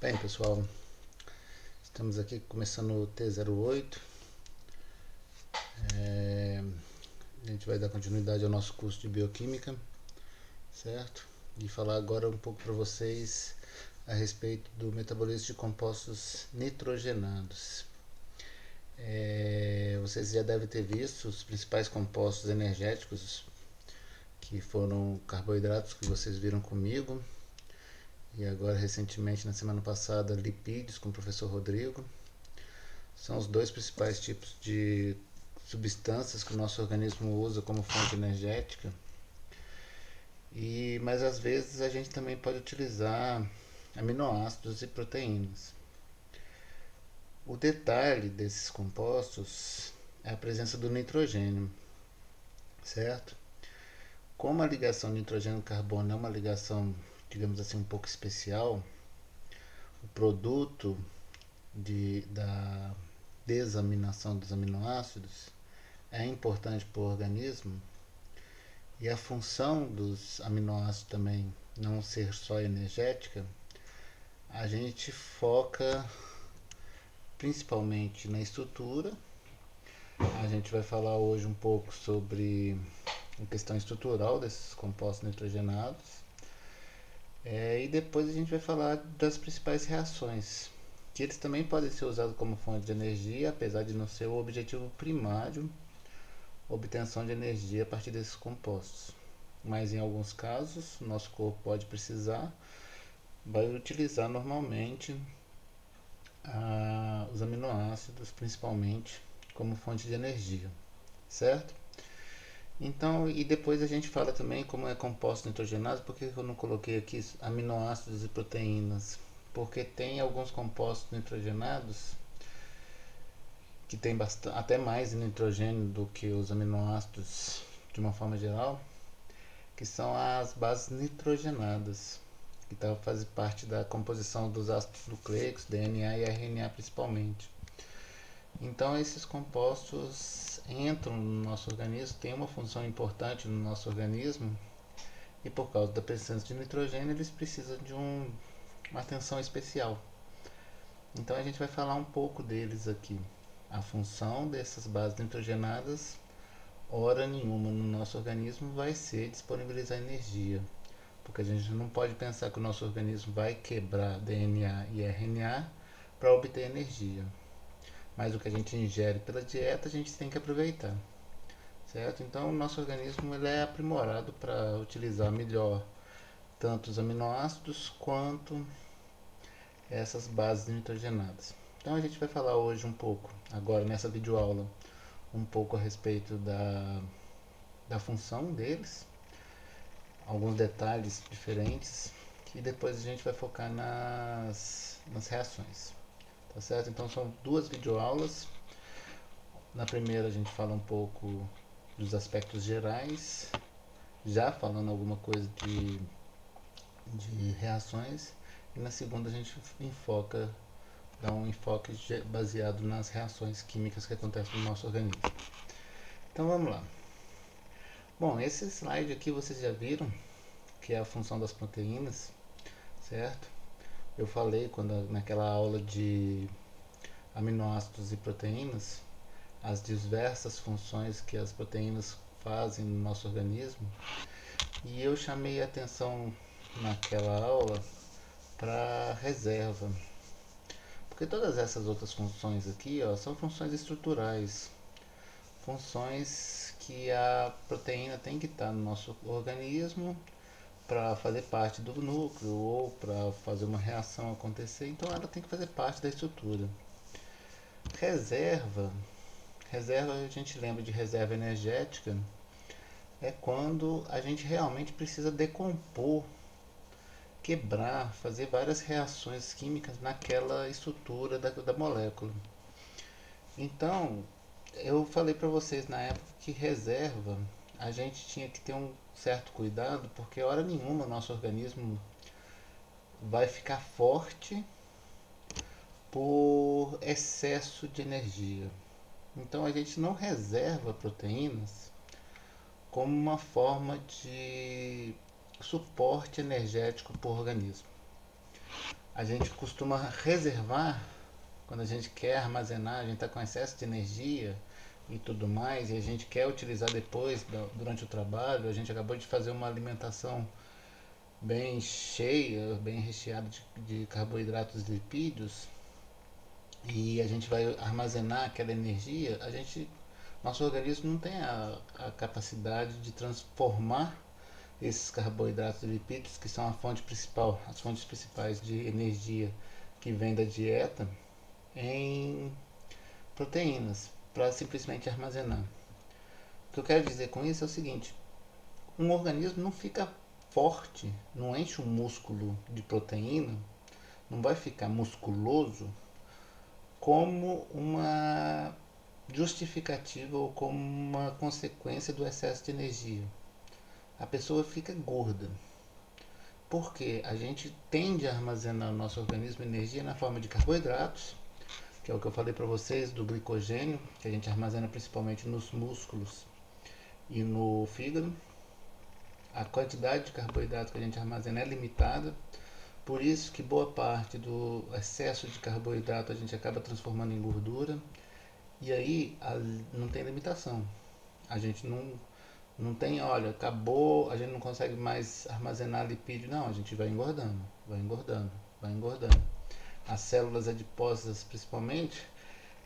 Bem, pessoal, estamos aqui começando o T08. A gente vai dar continuidade ao nosso curso de Bioquímica, certo? E falar agora um pouco para vocês a respeito do metabolismo de compostos nitrogenados. Vocês já devem ter visto os principais compostos energéticos, que foram carboidratos que vocês viram comigo, e agora recentemente, na semana passada, lipídios com o professor Rodrigo. São os dois principais tipos de substâncias que o nosso organismo usa como fonte energética. Mas às vezes a gente também pode utilizar aminoácidos e proteínas. O detalhe desses compostos é a presença do nitrogênio, certo? Como a ligação nitrogênio-carbono é uma ligação, digamos assim, um pouco especial, o produto da desaminação dos aminoácidos é importante para o organismo, e a função dos aminoácidos também não ser só energética, a gente foca principalmente na estrutura. A gente vai falar hoje um pouco sobre a questão estrutural desses compostos nitrogenados, e depois a gente vai falar das principais reações, que eles também podem ser usados como fonte de energia, apesar de não ser o objetivo primário, obtenção de energia a partir desses compostos. Mas em alguns casos, o nosso corpo pode precisar, vai utilizar normalmente os aminoácidos, principalmente, como fonte de energia, certo? Então, e depois a gente fala também como é composto nitrogenado. Por que eu não coloquei aqui aminoácidos e proteínas? Porque tem alguns compostos nitrogenados que tem até mais nitrogênio do que os aminoácidos de uma forma geral, que são as bases nitrogenadas, que fazem parte da composição dos ácidos nucleicos, DNA e RNA principalmente. Então esses compostos entram no nosso organismo, têm uma função importante no nosso organismo, e por causa da presença de nitrogênio eles precisam de uma atenção especial. Então a gente vai falar um pouco deles aqui. A função dessas bases nitrogenadas, hora nenhuma no nosso organismo, vai ser disponibilizar energia, porque a gente não pode pensar que o nosso organismo vai quebrar DNA e RNA para obter energia. Mas o que a gente ingere pela dieta a gente tem que aproveitar, certo? Então o nosso organismo ele é aprimorado para utilizar melhor tanto os aminoácidos quanto essas bases nitrogenadas. Então a gente vai falar hoje um pouco, agora nessa videoaula, um pouco a respeito da função deles, alguns detalhes diferentes, e depois a gente vai focar nas reações, tá certo? Então são duas videoaulas. Na primeira a gente fala um pouco dos aspectos gerais, já falando alguma coisa de reações, e na segunda a gente dá um enfoque baseado nas reações químicas que acontecem no nosso organismo. Então vamos lá. Bom, esse slide aqui vocês já viram, que é a função das proteínas, certo? Eu falei naquela aula de aminoácidos e proteínas, as diversas funções que as proteínas fazem no nosso organismo, e eu chamei a atenção naquela aula para reserva, porque todas essas outras funções aqui, são funções estruturais, funções que a proteína tem que estar no nosso organismo para fazer parte do núcleo ou para fazer uma reação acontecer. Então ela tem que fazer parte da estrutura. Reserva a gente lembra de reserva energética, é quando a gente realmente precisa decompor, quebrar, fazer várias reações químicas naquela estrutura da molécula. Então, eu falei para vocês na época que reserva a gente tinha que ter um certo cuidado, porque hora nenhuma o nosso organismo vai ficar forte por excesso de energia. Então a gente não reserva proteínas como uma forma de suporte energético para o organismo. A gente costuma reservar, quando a gente quer armazenar, a gente está com excesso de energia e tudo mais, e a gente quer utilizar depois, durante o trabalho. A gente acabou de fazer uma alimentação bem cheia, bem recheada de carboidratos e lipídios, e a gente vai armazenar aquela energia. Nosso organismo não tem a capacidade de transformar esses carboidratos e lipídios, que são a fonte principal, as fontes principais de energia que vem da dieta, em proteínas, para simplesmente armazenar. O que eu quero dizer com isso é o seguinte: um organismo não fica forte, não enche um músculo de proteína, não vai ficar musculoso como uma justificativa ou como uma consequência do excesso de energia. A pessoa fica gorda, porque a gente tende a armazenar no nosso organismo energia na forma de carboidratos, que é o que eu falei para vocês do glicogênio, que a gente armazena principalmente nos músculos e no fígado. A quantidade de carboidrato que a gente armazena é limitada, por isso que boa parte do excesso de carboidrato a gente acaba transformando em gordura, e aí não tem limitação. A gente não tem, olha, acabou, a gente não consegue mais armazenar lipídio. Não, a gente vai engordando, vai engordando, vai engordando. As células adiposas, principalmente,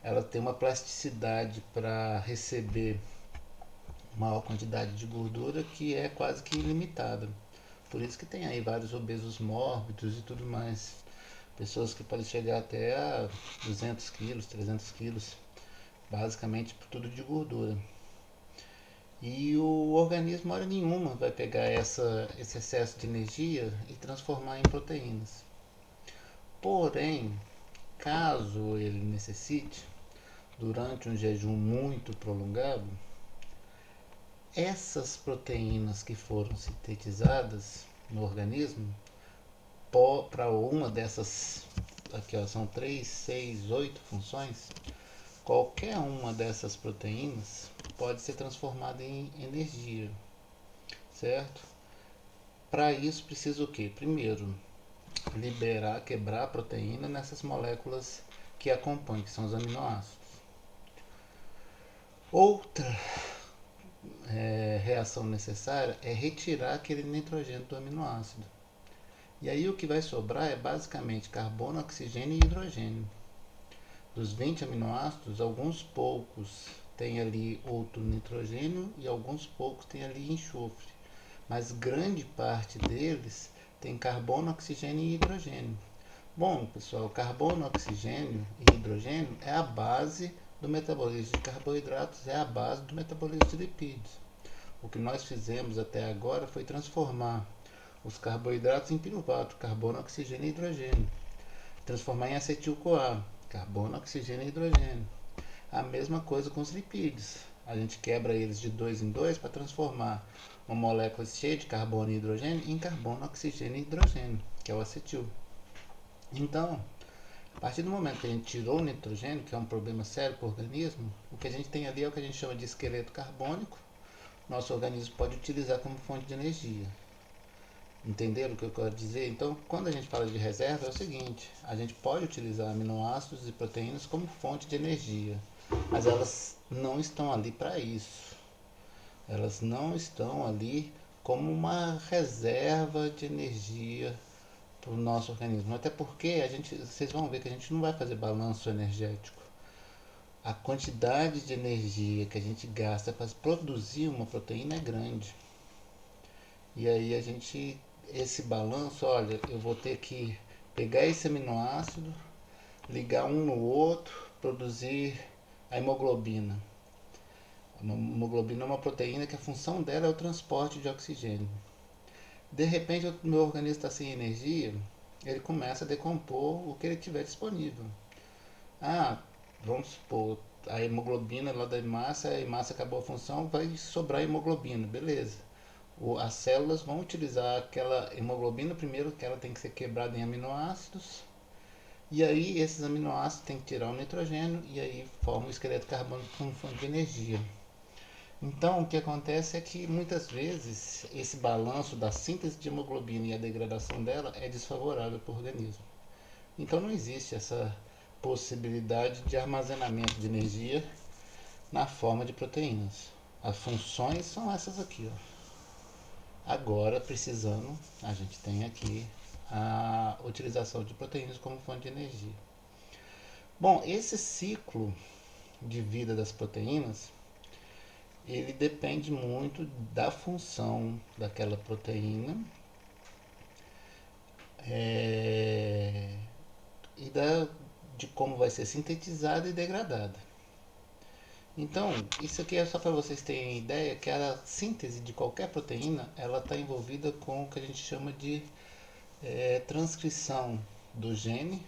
elas têm uma plasticidade para receber maior quantidade de gordura que é quase que ilimitada. Por isso que tem aí vários obesos mórbidos e tudo mais. Pessoas que podem chegar até a 200 quilos, 300 quilos, basicamente por tudo de gordura. E o organismo, hora nenhuma, vai pegar esse excesso de energia e transformar em proteínas. Porém, caso ele necessite, durante um jejum muito prolongado, essas proteínas que foram sintetizadas no organismo, para uma dessas, aqui ó, são 3, 6, 8 funções, qualquer uma dessas proteínas pode ser transformada em energia, certo? Para isso precisa o quê? Primeiro, quebrar a proteína nessas moléculas que a compõem, que são os aminoácidos. Outra reação necessária é retirar aquele nitrogênio do aminoácido. E aí o que vai sobrar é basicamente carbono, oxigênio e hidrogênio. Dos 20 aminoácidos, alguns poucos têm ali outro nitrogênio e alguns poucos têm ali enxofre. Mas grande parte deles tem carbono, oxigênio e hidrogênio. Bom, pessoal, carbono, oxigênio e hidrogênio é a base do metabolismo de carboidratos, é a base do metabolismo de lipídios. O que nós fizemos até agora foi transformar os carboidratos em piruvato, carbono, oxigênio e hidrogênio. Transformar em acetil-CoA, carbono, oxigênio e hidrogênio. A mesma coisa com os lipídios. A gente quebra eles de 2 em 2 para transformar uma molécula cheia de carbono e hidrogênio em carbono, oxigênio e hidrogênio, que é o acetil. Então, a partir do momento que a gente tirou o nitrogênio, que é um problema sério para o organismo, o que a gente tem ali é o que a gente chama de esqueleto carbônico. Nosso organismo pode utilizar como fonte de energia. Entenderam o que eu quero dizer? Então, quando a gente fala de reserva, é o seguinte: a gente pode utilizar aminoácidos e proteínas como fonte de energia, mas elas não estão ali para isso. Elas não estão ali como uma reserva de energia para o nosso organismo. Até porque vocês vão ver que a gente não vai fazer balanço energético. A quantidade de energia que a gente gasta para produzir uma proteína é grande. E aí esse balanço, olha, eu vou ter que pegar esse aminoácido, ligar um no outro, produzir a hemoglobina. A hemoglobina é uma proteína que a função dela é o transporte de oxigênio. De repente, o meu organismo está sem energia, ele começa a decompor o que ele tiver disponível. Vamos supor, a hemoglobina lá da hemácia, a hemácia acabou a função, vai sobrar hemoglobina, beleza. As células vão utilizar aquela hemoglobina primeiro, que ela tem que ser quebrada em aminoácidos, e aí esses aminoácidos têm que tirar o nitrogênio, e aí forma o esqueleto carbônico como fonte de energia. Então, o que acontece é que muitas vezes esse balanço da síntese de hemoglobina e a degradação dela é desfavorável para o organismo. Então não existe essa possibilidade de armazenamento de energia na forma de proteínas. As funções são essas aqui, ó. Agora, precisando, a gente tem aqui a utilização de proteínas como fonte de energia. Bom, esse ciclo de vida das proteínas, ele depende muito da função daquela proteína e de como vai ser sintetizada e degradada. Então, isso aqui é só para vocês terem ideia que a síntese de qualquer proteína, ela está envolvida com o que a gente chama de transcrição do gene.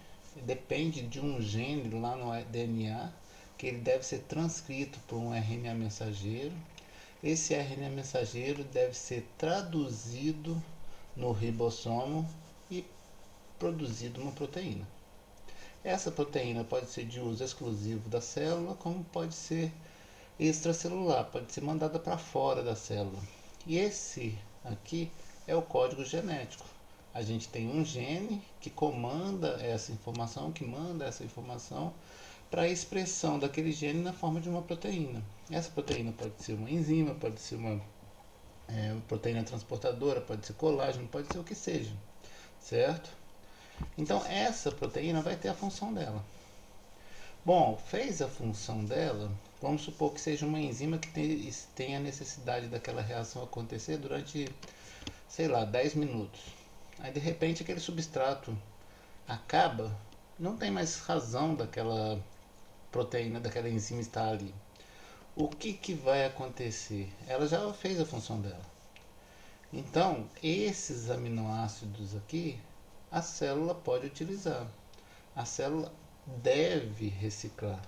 Depende de um gene lá no DNA, que ele deve ser transcrito por um RNA mensageiro. Esse RNA mensageiro deve ser traduzido no ribossomo e produzido uma proteína. Essa proteína pode ser de uso exclusivo da célula, como pode ser extracelular, pode ser mandada para fora da célula. E esse aqui é o código genético. A gente tem um gene que comanda essa informação, que manda essa informação para a expressão daquele gene na forma de uma proteína. Essa proteína pode ser uma enzima, pode ser uma proteína transportadora, pode ser colágeno, pode ser o que seja, certo? Então essa proteína vai ter a função dela. Bom, fez a função dela, vamos supor que seja uma enzima que tenha a necessidade daquela reação acontecer durante, sei lá, 10 minutos. Aí de repente aquele substrato acaba, não tem mais razão daquela proteína, daquela enzima estar ali. O que vai acontecer? Ela já fez a função dela. Então, esses aminoácidos aqui, a célula pode utilizar. A célula deve reciclar.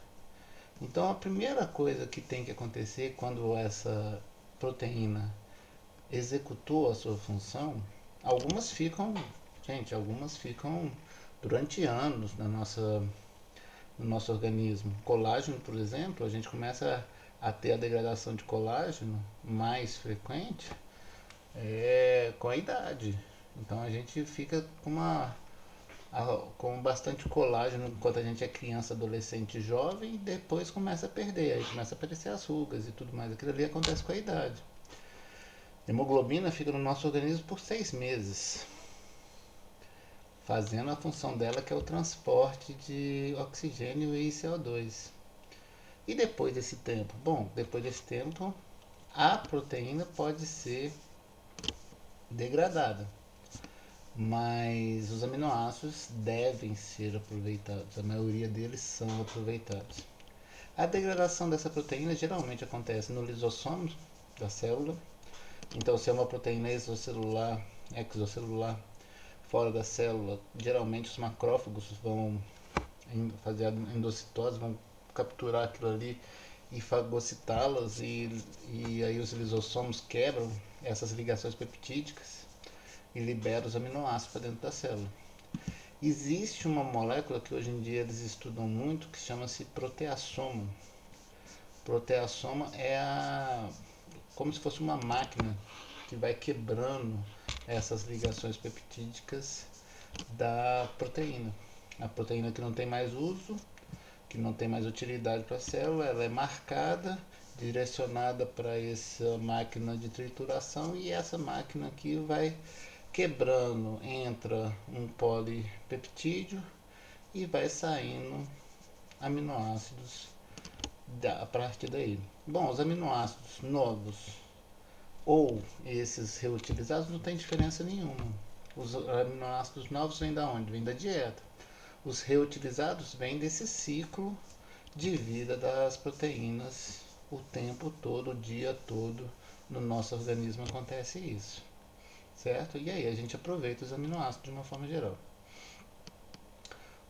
Então, a primeira coisa que tem que acontecer quando essa proteína executou a sua função, algumas ficam, algumas ficam durante anos no nosso organismo. Colágeno, por exemplo, a gente começa a ter a degradação de colágeno mais frequente com a idade. Então a gente fica com bastante colágeno enquanto a gente é criança, adolescente, jovem, e depois começa a perder, aí começa a aparecer as rugas e tudo mais. Aquilo ali acontece com a idade. A hemoglobina fica no nosso organismo por 6 meses, fazendo a função dela, que é o transporte de oxigênio e CO2. E depois desse tempo? Bom, depois desse tempo, a proteína pode ser degradada, mas os aminoácidos devem ser aproveitados, a maioria deles são aproveitados. A degradação dessa proteína geralmente acontece no lisossomo da célula. Então, se é uma proteína exocelular, fora da célula, geralmente os macrófagos vão fazer a endocitose, vão capturar aquilo ali e fagocitá-las, e aí os lisossomos quebram essas ligações peptídicas e liberam os aminoácidos para dentro da célula. Existe uma molécula que hoje em dia eles estudam muito, que chama-se proteasoma. Proteasoma é como se fosse uma máquina que vai quebrando essas ligações peptídicas da proteína. A proteína que não tem mais uso, que não tem mais utilidade para a célula, ela é marcada, direcionada para essa máquina de trituração, e essa máquina aqui vai quebrando, entra um polipeptídeo e vai saindo aminoácidos a partir daí. Bom, os aminoácidos novos ou esses reutilizados não tem diferença nenhuma. Os aminoácidos novos vêm da onde? Vêm da dieta. Os reutilizados vêm desse ciclo de vida das proteínas o tempo todo, o dia todo. No nosso organismo acontece isso, certo? E aí a gente aproveita os aminoácidos de uma forma geral.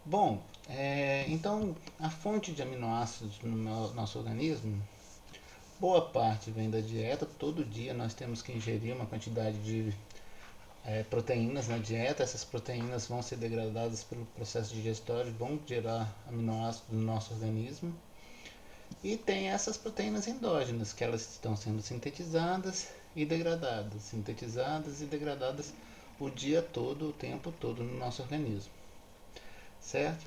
Bom, então a fonte de aminoácidos no nosso organismo, boa parte vem da dieta. Todo dia nós temos que ingerir uma quantidade de proteínas na dieta. Essas proteínas vão ser degradadas pelo processo digestório, vão gerar aminoácidos no nosso organismo. E tem essas proteínas endógenas, que elas estão sendo sintetizadas e degradadas o dia todo, o tempo todo no nosso organismo. certo?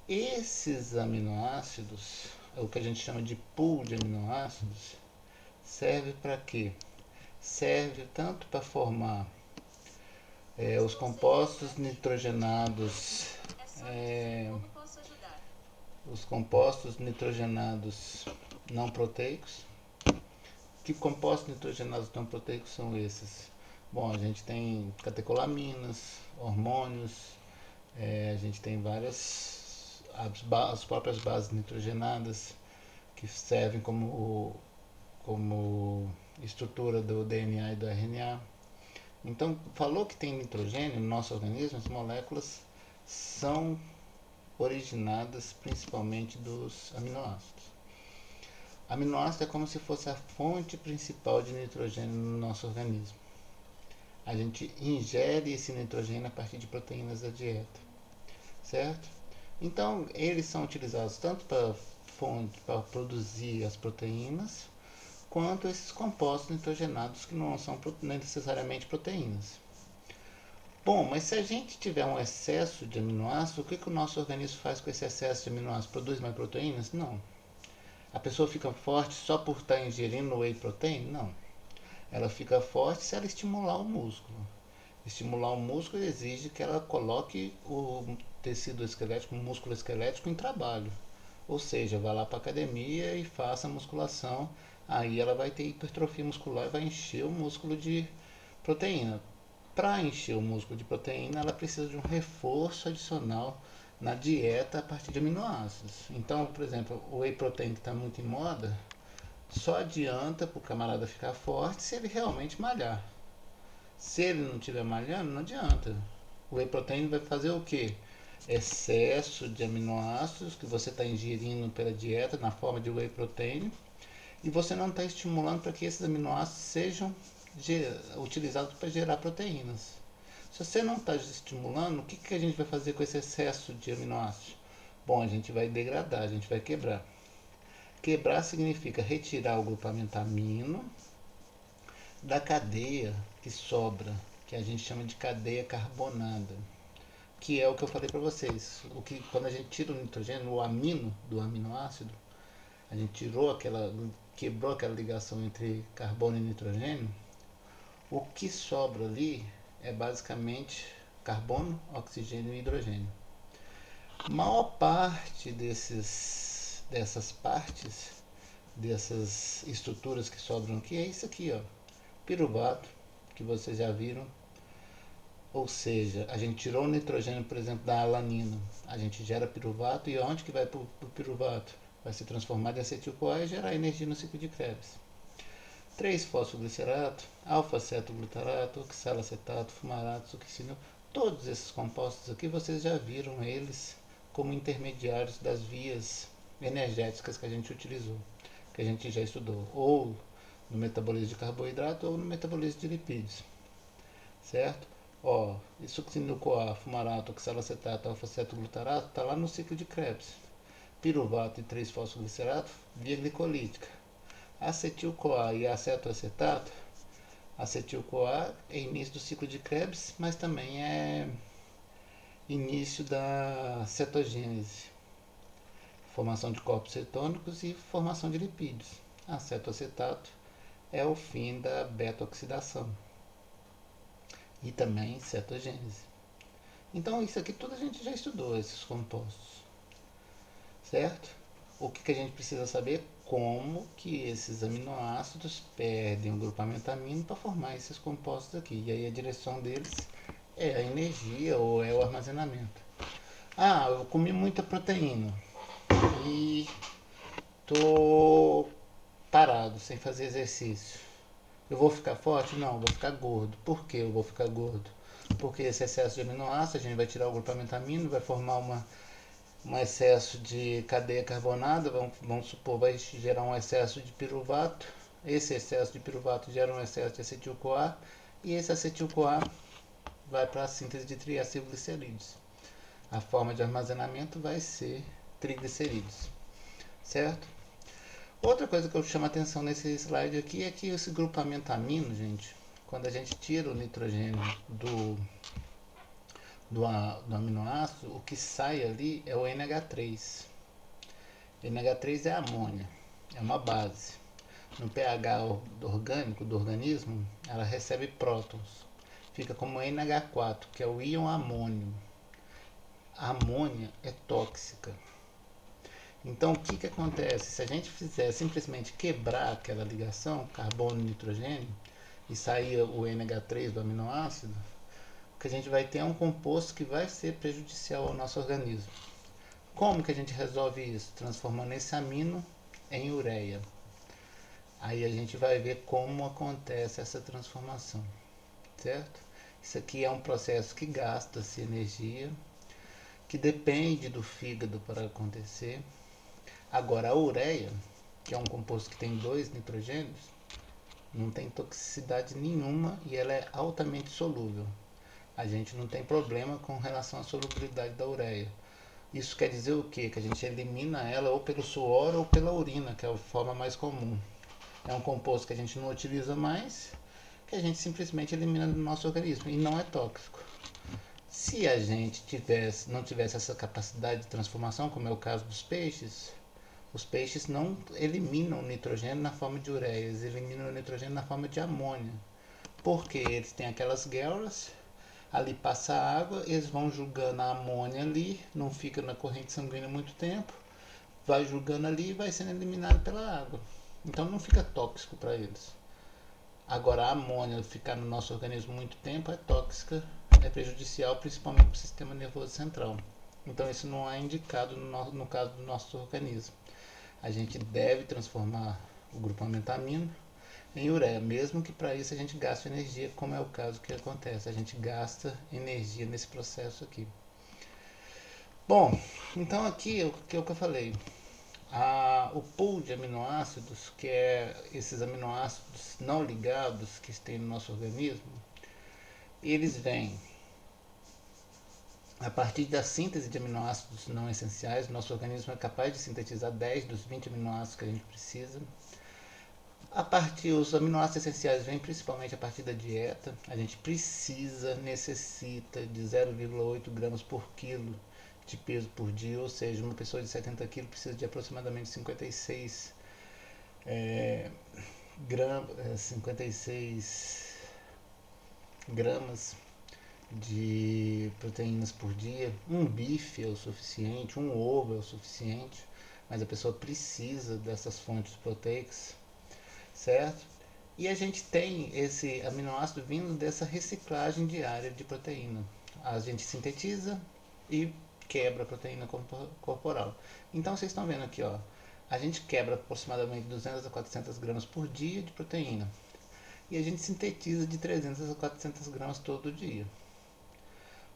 Esses aminoácidos, o que a gente chama de pool de aminoácidos, serve para quê? Serve tanto para formar os compostos nitrogenados, é, os compostos nitrogenados não proteicos. Que compostos nitrogenados não proteicos são esses? Bom, a gente tem catecolaminas, hormônios, a gente tem várias, as próprias bases nitrogenadas que servem como estrutura do DNA e do RNA. Então, falou que tem nitrogênio no nosso organismo, as moléculas são originadas principalmente dos aminoácidos. Aminoácido é como se fosse a fonte principal de nitrogênio no nosso organismo. A gente ingere esse nitrogênio a partir de proteínas da dieta, certo? Então, eles são utilizados tanto para produzir as proteínas, quanto esses compostos nitrogenados que não são necessariamente proteínas. Bom, mas se a gente tiver um excesso de aminoácidos, o que o nosso organismo faz com esse excesso de aminoácidos? Produz mais proteínas? Não. A pessoa fica forte só por estar ingerindo whey protein? Não. Ela fica forte se ela estimular o músculo. Estimular o músculo exige que ela coloque o tecido esquelético, o músculo esquelético em trabalho. Ou seja, vá lá para a academia e faça musculação. Aí ela vai ter hipertrofia muscular e vai encher o músculo de proteína. Para encher o músculo de proteína, ela precisa de um reforço adicional na dieta a partir de aminoácidos. Então, por exemplo, o whey protein que está muito em moda, só adianta para o camarada ficar forte se ele realmente malhar. Se ele não estiver malhando, não adianta. O whey protein vai fazer o quê? Excesso de aminoácidos que você está ingerindo pela dieta na forma de whey protein, e você não está estimulando para que esses aminoácidos sejam utilizados para gerar proteínas. Se você não está estimulando, o que a gente vai fazer com esse excesso de aminoácidos? Bom, a gente vai degradar, a gente vai quebrar. Quebrar significa retirar o grupamento amino da cadeia que sobra, que a gente chama de cadeia carbonada, que é o que eu falei para vocês. O que quando a gente tira o nitrogênio, o amino do aminoácido, a gente quebrou aquela ligação entre carbono e nitrogênio. O que sobra ali é basicamente carbono, oxigênio e hidrogênio. A maior parte dessas partes, dessas estruturas que sobram aqui, é isso aqui, ó. Piruvato, que vocês já viram. Ou seja, a gente tirou o nitrogênio, por exemplo, da alanina. A gente gera piruvato, e onde que vai para o piruvato? Vai se transformar em acetil-CoA e gerar energia no ciclo de Krebs. 3-fosfoglicerato, alfa-cetoglutarato, oxalacetato, fumarato, succinil. Todos esses compostos aqui vocês já viram eles como intermediários das vias energéticas que a gente utilizou, que a gente já estudou, ou no metabolismo de carboidrato ou no metabolismo de lipídios, certo? Ó, succinil-CoA, fumarato, oxalacetato, alfa-cetoglutarato está lá no ciclo de Krebs. Piruvato e 3-fosfoglicerato, via glicolítica. Acetil-CoA e acetoacetato, acetil-CoA é início do ciclo de Krebs, mas também é início da cetogênese, formação de corpos cetônicos e formação de lipídios. Acetoacetato é o fim da beta-oxidação e também cetogênese. Então isso aqui tudo a gente já estudou, esses compostos, certo? O que a gente precisa saber? Como que esses aminoácidos perdem o grupamento amino para formar esses compostos aqui. E aí a direção deles é a energia ou é o armazenamento. Ah, eu comi muita proteína e tô parado, sem fazer exercício. Eu vou ficar forte? Não, eu vou ficar gordo. Por que eu vou ficar gordo? Porque esse excesso de aminoácidos, a gente vai tirar o grupamento amino, vai formar um excesso de cadeia carbonada, vamos supor, vai gerar um excesso de piruvato. Esse excesso de piruvato gera um excesso de acetil-CoA, e esse acetil-CoA vai para a síntese de triacilglicerídeos. A forma de armazenamento vai ser triglicerídeos, certo? Outra coisa que eu chamo a atenção nesse slide aqui é que esse grupamento amino, gente, quando a gente tira o nitrogênio do aminoácido, o que sai ali é o NH3. NH3 é amônia, é uma base. No pH orgânico do organismo, ela recebe prótons. Fica como NH4, que é o íon amônio. A amônia é tóxica. Então, o que, que acontece? Se a gente fizer simplesmente quebrar aquela ligação, carbono e nitrogênio, e sair o NH3 do aminoácido, o que a gente vai ter é um composto que vai ser prejudicial ao nosso organismo. Como que a gente resolve isso? Transformando esse amino em ureia. Aí a gente vai ver como acontece essa transformação, certo? Isso aqui é um processo que gasta-se energia, que depende do fígado para acontecer. Agora, a ureia, que é um composto que tem 2 nitrogênios, não tem toxicidade nenhuma e ela é altamente solúvel. A gente não tem problema com relação à solubilidade da ureia. Isso quer dizer o quê? Que a gente elimina ela ou pelo suor ou pela urina, que é a forma mais comum. É um composto que a gente não utiliza mais, que a gente simplesmente elimina do nosso organismo e não é tóxico. Se a gente não tivesse essa capacidade de transformação, como é o caso dos peixes, os peixes não eliminam o nitrogênio na forma de ureia, eles eliminam o nitrogênio na forma de amônia. Porque eles têm aquelas guelras, ali passa a água, eles vão julgando a amônia ali, não fica na corrente sanguínea muito tempo, vai julgando ali e vai sendo eliminado pela água. Então não fica tóxico para eles. Agora a amônia ficar no nosso organismo muito tempo é tóxica, é prejudicial principalmente para o sistema nervoso central. Então isso não é indicado no caso do nosso organismo. A gente deve transformar o grupamento amino em ureia, mesmo que para isso a gente gaste energia, como é o caso que acontece. A gente gasta energia nesse processo aqui. Bom, então aqui é o que eu falei. O pool de aminoácidos, que é esses aminoácidos não ligados que tem no nosso organismo, eles vêm a partir da síntese de aminoácidos não essenciais. Nosso organismo é capaz de sintetizar 10 dos 20 aminoácidos que a gente precisa. Os aminoácidos essenciais vêm principalmente a partir da dieta. A gente necessita de 0,8 gramas por quilo de peso por dia, ou seja, uma pessoa de 70 quilos precisa de aproximadamente 56 gramas de proteínas por dia. Um bife é o suficiente, um ovo é o suficiente, mas a pessoa precisa dessas fontes proteicas, certo? E a gente tem esse aminoácido vindo dessa reciclagem diária de proteína. A gente sintetiza e quebra a proteína corporal. Então vocês estão vendo aqui, ó, a gente quebra aproximadamente 200 a 400 gramas por dia de proteína. E a gente sintetiza de 300 a 400 gramas todo dia.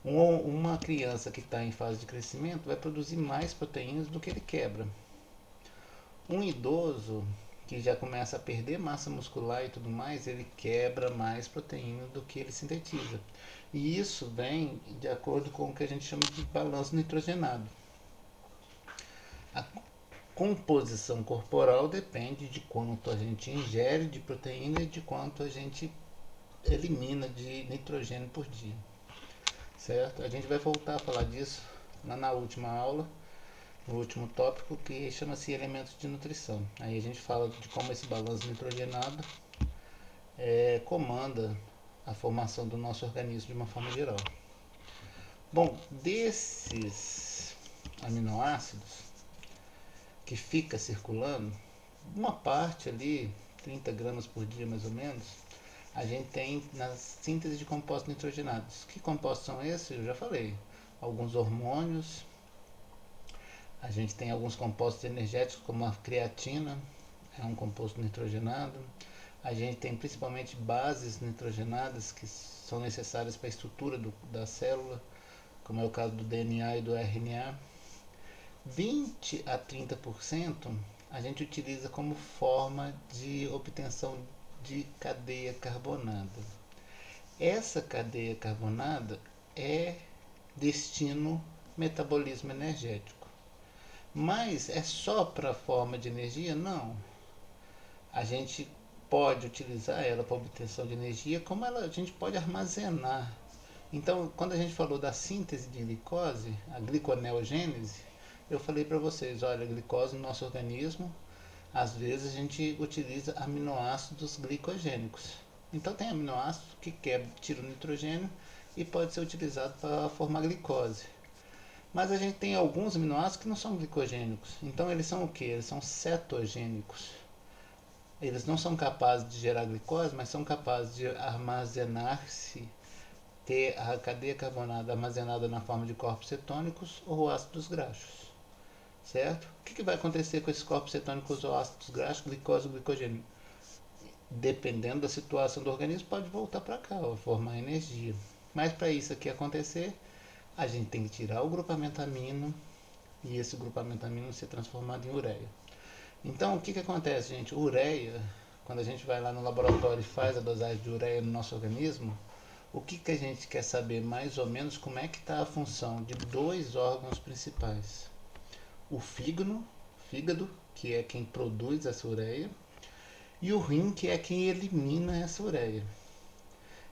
Uma criança que está em fase de crescimento vai produzir mais proteínas do que ele quebra. Um idoso que já começa a perder massa muscular e tudo mais, ele quebra mais proteína do que ele sintetiza. E isso vem de acordo com o que a gente chama de balanço nitrogenado. A composição corporal depende de quanto a gente ingere de proteína e de quanto a gente elimina de nitrogênio por dia. Certo? A gente vai voltar a falar disso lá na última aula, no último tópico, que chama-se elementos de nutrição. Aí a gente fala de como esse balanço nitrogenado comanda a formação do nosso organismo de uma forma geral. Bom, desses aminoácidos que fica circulando, uma parte ali, 30 gramas por dia mais ou menos, a gente tem na síntese de compostos nitrogenados. Que compostos são esses? Eu já falei. Alguns hormônios, a gente tem alguns compostos energéticos, como a creatina, é um composto nitrogenado. A gente tem principalmente bases nitrogenadas que são necessárias para a estrutura da célula, como é o caso do DNA e do RNA. 20 a 30% a gente utiliza como forma de obtenção de cadeia carbonada. Essa cadeia carbonada é destino metabolismo energético. Mas é só para a forma de energia? Não. A gente pode utilizar ela para obtenção de energia, como a gente pode armazenar Então, quando a gente falou da síntese de glicose, a gliconeogênese, eu falei para vocês, olha, a glicose no nosso organismo, às vezes a gente utiliza aminoácidos glicogênicos. Então tem aminoácido que tira o nitrogênio e pode ser utilizado para formar glicose. Mas a gente tem alguns aminoácidos que não são glicogênicos. Então eles são o que? Eles são cetogênicos. Eles não são capazes de gerar glicose, mas são capazes de armazenar-se, ter a cadeia carbonada armazenada na forma de corpos cetônicos ou ácidos graxos. Certo? O que vai acontecer com esses corpos cetônicos ou ácidos graxos, glicose ou glicogênio? Dependendo da situação do organismo, pode voltar para cá, ó, formar energia. Mas para isso aqui acontecer, a gente tem que tirar o grupamento amino e esse grupamento amino ser transformado em ureia. Então, o que acontece, gente? Ureia, quando a gente vai lá no laboratório e faz a dosagem de ureia no nosso organismo, o que a gente quer saber mais ou menos como é que está a função de dois órgãos principais. O fígado, que é quem produz essa ureia, e o rim, que é quem elimina essa ureia.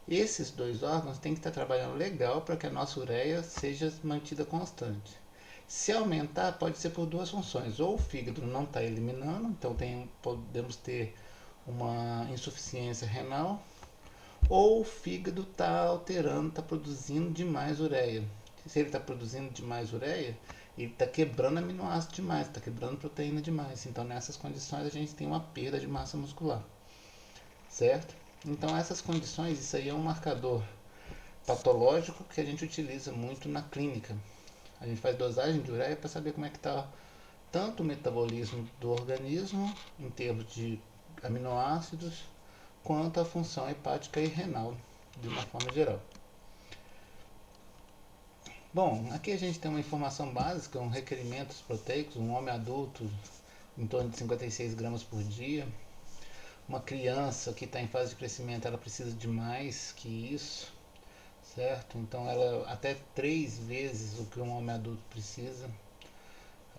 Esses dois órgãos têm que estar trabalhando legal para que a nossa ureia seja mantida constante. Se aumentar, pode ser por duas funções. Ou o fígado não está eliminando, então podemos ter uma insuficiência renal, ou o fígado está alterando, está produzindo demais ureia. Se ele está produzindo demais ureia, ele está quebrando aminoácido demais, está quebrando proteína demais. Então, nessas condições, a gente tem uma perda de massa muscular, certo? Então, essas condições, isso aí é um marcador patológico que a gente utiliza muito na clínica. A gente faz dosagem de ureia para saber como é que está tanto o metabolismo do organismo, em termos de aminoácidos, quanto a função hepática e renal, de uma forma geral. Bom, aqui a gente tem uma informação básica, requerimentos proteicos, um homem adulto em torno de 56 gramas por dia. Uma criança que está em fase de crescimento, ela precisa de mais que isso, certo? Então ela até 3 vezes o que um homem adulto precisa.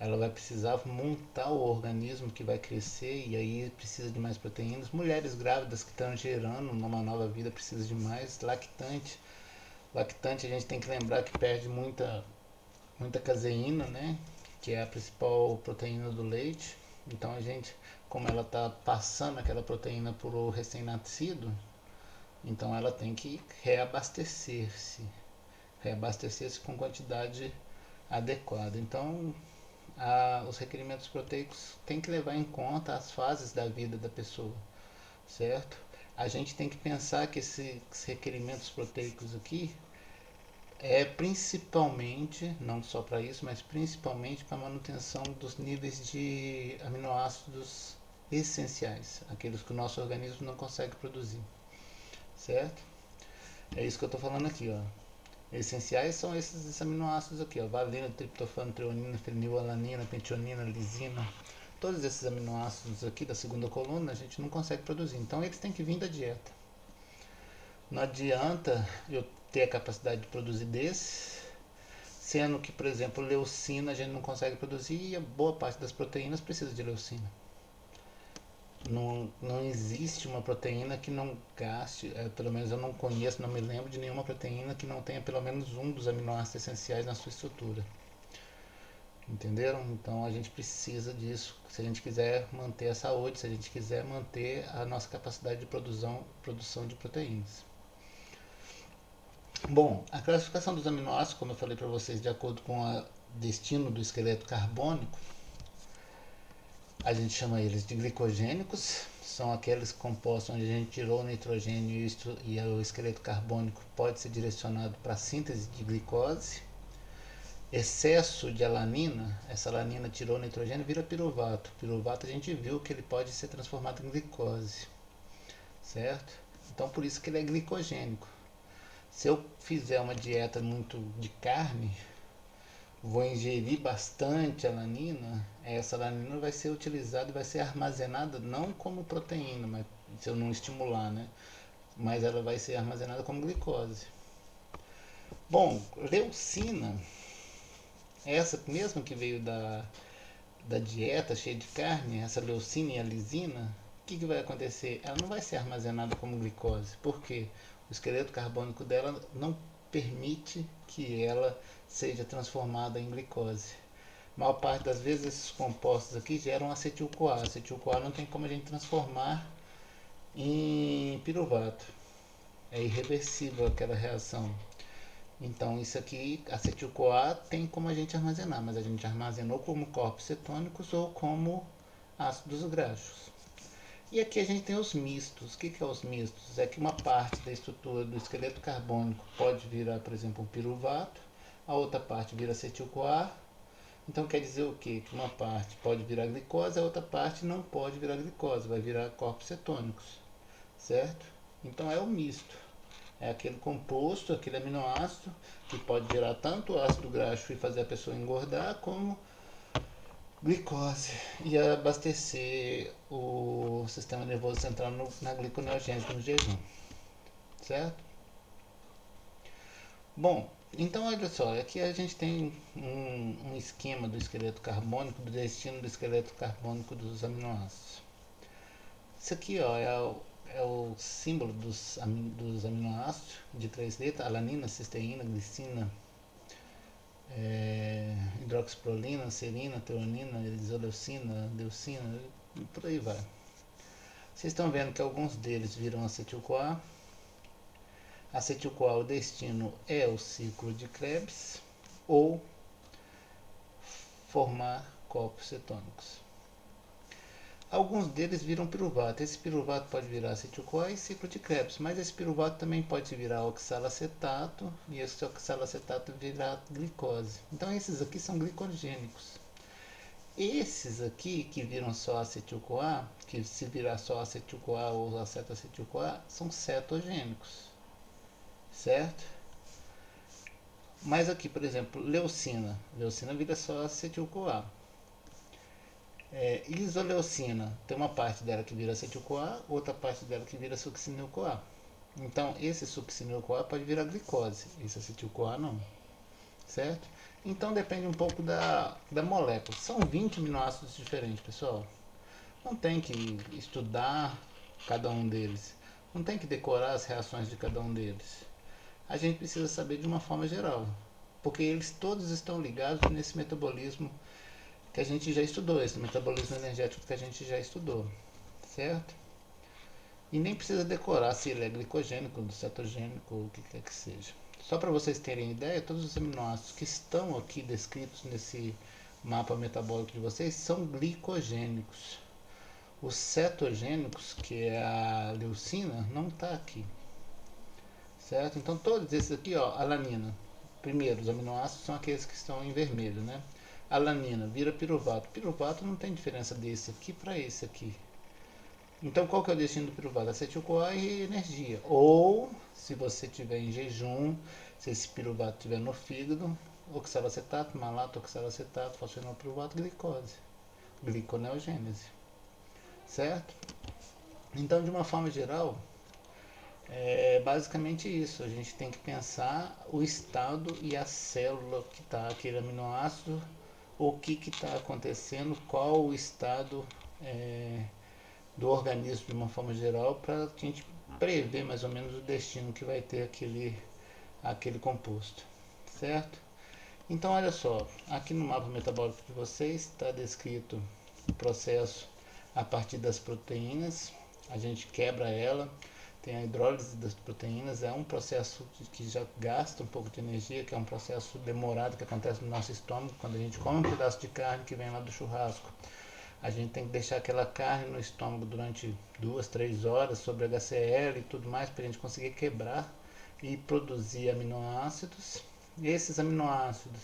Ela vai precisar montar o organismo que vai crescer e aí precisa de mais proteínas. Mulheres grávidas que estão gerando numa nova vida precisam de mais. Lactante a gente tem que lembrar que perde muita caseína, né? Que é a principal proteína do leite. Então a gente, como ela está passando aquela proteína para o recém-nascido, então ela tem que reabastecer-se com quantidade adequada. Então os requerimentos proteicos têm que levar em conta as fases da vida da pessoa, certo? A gente tem que pensar que esses requerimentos proteicos aqui é principalmente, não só para isso, mas principalmente para a manutenção dos níveis de aminoácidos essenciais, aqueles que o nosso organismo não consegue produzir, certo? É isso que eu estou falando aqui, ó. Essenciais são esses aminoácidos aqui, ó, valina, triptofano, treonina, fenilalanina, pentionina, lisina. Todos esses aminoácidos aqui da segunda coluna a gente não consegue produzir, então eles têm que vir da dieta. Não adianta eu ter a capacidade de produzir desses, sendo que, por exemplo, leucina a gente não consegue produzir e a boa parte das proteínas precisa de leucina. Não existe uma proteína que não gaste, pelo menos eu não conheço, não me lembro de nenhuma proteína que não tenha pelo menos um dos aminoácidos essenciais na sua estrutura. Entenderam? Então a gente precisa disso se a gente quiser manter a saúde, se a gente quiser manter a nossa capacidade de produção de proteínas. Bom, a classificação dos aminoácidos, como eu falei para vocês, de acordo com o destino do esqueleto carbônico, a gente chama eles de glicogênicos, são aqueles compostos onde a gente tirou o nitrogênio e o esqueleto carbônico pode ser direcionado para a síntese de glicose. Excesso de alanina, essa alanina tirou o nitrogênio, vira piruvato. Piruvato a gente viu que ele pode ser transformado em glicose, certo? Então por isso que ele é glicogênico. Se eu fizer uma dieta muito de carne, vou ingerir bastante alanina, essa alanina vai ser utilizada e vai ser armazenada não como proteína, mas se eu não estimular, né? Mas ela vai ser armazenada como glicose. Bom, leucina, essa mesmo que veio da dieta cheia de carne, essa leucina e a lisina, o que vai acontecer? Ela não vai ser armazenada como glicose. Por quê? O esqueleto carbônico dela não permite que ela seja transformada em glicose. A maior parte das vezes esses compostos aqui geram acetil-CoA. Acetil-CoA não tem como a gente transformar em piruvato. É irreversível aquela reação. Então isso aqui, acetil-CoA, tem como a gente armazenar, mas a gente armazenou como corpos cetônicos ou como ácidos graxos. E aqui a gente tem os mistos. O que é os mistos? É que uma parte da estrutura do esqueleto carbônico pode virar, por exemplo, um piruvato, a outra parte vira acetil-CoA. Então quer dizer o quê? Que uma parte pode virar glicose, a outra parte não pode virar glicose, vai virar corpos cetônicos, certo? Então é o misto. É aquele composto, aquele aminoácido que pode virar tanto ácido graxo e fazer a pessoa engordar, como glicose e abastecer o sistema nervoso central na gliconeogênese, no jejum, certo? Bom, então olha só, aqui a gente tem um esquema do esqueleto carbônico, do destino do esqueleto carbônico dos aminoácidos. Isso aqui ó, é o símbolo dos aminoácidos de 3 letras: alanina, cisteína, glicina, hidroxiprolina, serina, teonina, isoleucina, leucina, e por aí vai. Vocês estão vendo que alguns deles viram acetil-CoA. Acetil-CoA, o destino é o ciclo de Krebs ou formar corpos cetônicos. Alguns deles viram piruvato. Esse piruvato pode virar acetil-CoA e ciclo de Krebs, mas esse piruvato também pode virar oxalacetato e esse oxalacetato virar glicose. Então esses aqui são glicogênicos. Esses aqui que viram só acetil-CoA, que se virar só acetil-CoA ou acetacetil-CoA, são cetogênicos, certo? Mas aqui, por exemplo, leucina vira só acetil-CoA. Isoleucina, tem uma parte dela que vira acetil-CoA, outra parte dela que vira succinil-CoA. Então, esse succinil-CoA pode virar glicose, esse acetil-CoA não, certo? Então, depende um pouco da molécula. São 20 aminoácidos diferentes, pessoal. Não tem que estudar cada um deles. Não tem que decorar as reações de cada um deles. A gente precisa saber de uma forma geral, porque eles todos estão ligados nesse metabolismo que a gente já estudou, esse metabolismo energético que a gente já estudou, certo? E nem precisa decorar se ele é glicogênico, cetogênico, ou o que quer que seja. Só para vocês terem ideia, todos os aminoácidos que estão aqui descritos nesse mapa metabólico de vocês são glicogênicos. Os cetogênicos, que é a leucina, não está aqui, certo? Então todos esses aqui, ó, alanina. Primeiro, os aminoácidos são aqueles que estão em vermelho, né? Alanina vira piruvato. Piruvato não tem diferença desse aqui para esse aqui. Então qual que é o destino do piruvato? Acetil-CoA e energia. Ou, se você tiver em jejum, se esse piruvato estiver no fígado, oxalacetato, malato, oxalacetato, fosfenilpiruvato, glicose. Gliconeogênese. Certo? Então, de uma forma geral, é basicamente isso. A gente tem que pensar o estado e a célula que está aquele aminoácido, o que está acontecendo, qual o estado do organismo de uma forma geral, para a gente prever mais ou menos o destino que vai ter aquele composto, certo? Então olha só, aqui no mapa metabólico de vocês está descrito o processo a partir das proteínas. A gente quebra ela, tem a hidrólise das proteínas, é um processo que já gasta um pouco de energia, que é um processo demorado que acontece no nosso estômago quando a gente come um pedaço de carne que vem lá do churrasco. A gente tem que deixar aquela carne no estômago durante 2, 3 horas sobre HCl e tudo mais para a gente conseguir quebrar e produzir aminoácidos. Esses aminoácidos,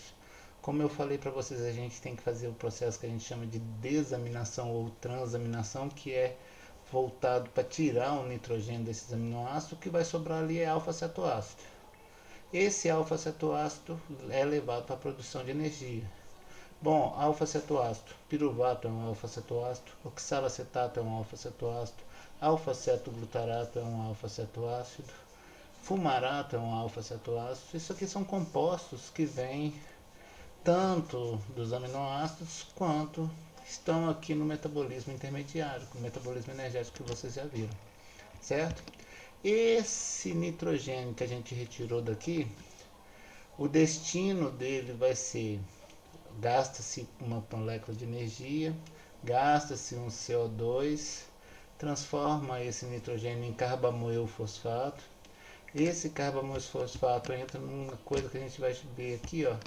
como eu falei para vocês, a gente tem que fazer o processo que a gente chama de desaminação ou transaminação, que é voltado para tirar o nitrogênio desses aminoácidos. O que vai sobrar ali é alfa-cetoácido. Esse alfa-cetoácido é levado para a produção de energia. Bom, alfa-cetoácido, piruvato é um alfa-cetoácido, oxalacetato é um alfa-cetoácido, alfa-cetoglutarato é um alfa-cetoácido, fumarato é um alfa-cetoácido. Isso aqui são compostos que vêm tanto dos aminoácidos quanto estão aqui no metabolismo intermediário, no metabolismo energético que vocês já viram, certo? Esse nitrogênio que a gente retirou daqui O destino dele vai ser: gasta-se uma molécula de energia, gasta-se um CO2, transforma esse nitrogênio em carbamoil fosfato. Esse carbamoil fosfato entra numa coisa que a gente vai ver aqui, ó,